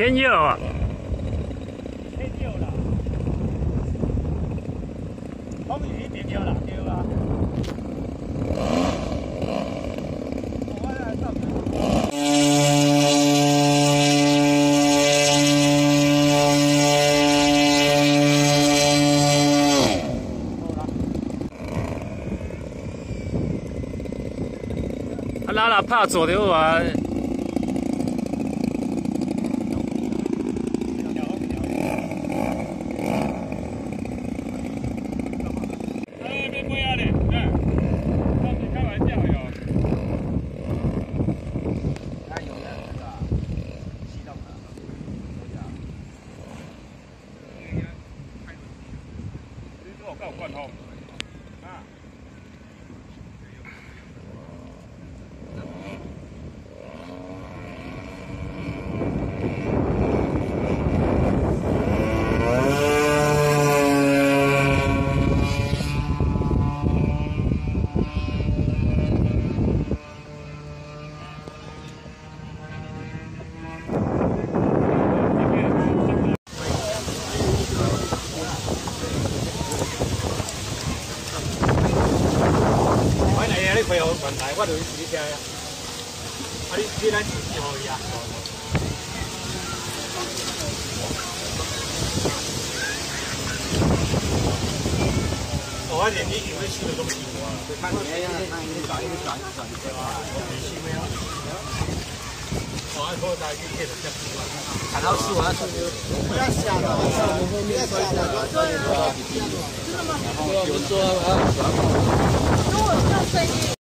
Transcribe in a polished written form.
天佑啊！天佑啦，风雨天佑啦，对啊。啊，拉拉拍做着啊！ 够贯通啊！你配合问题，我就去自己听呀。啊，你咱自己好伊啊。我连你以为去的都不是我啊。看你呀，看你转一转，对吧？你去没有？我按后台去贴的这。看到是我要出去。不要下了，不要下了。对啊。真的吗？然后有说啊。跟我叫声音。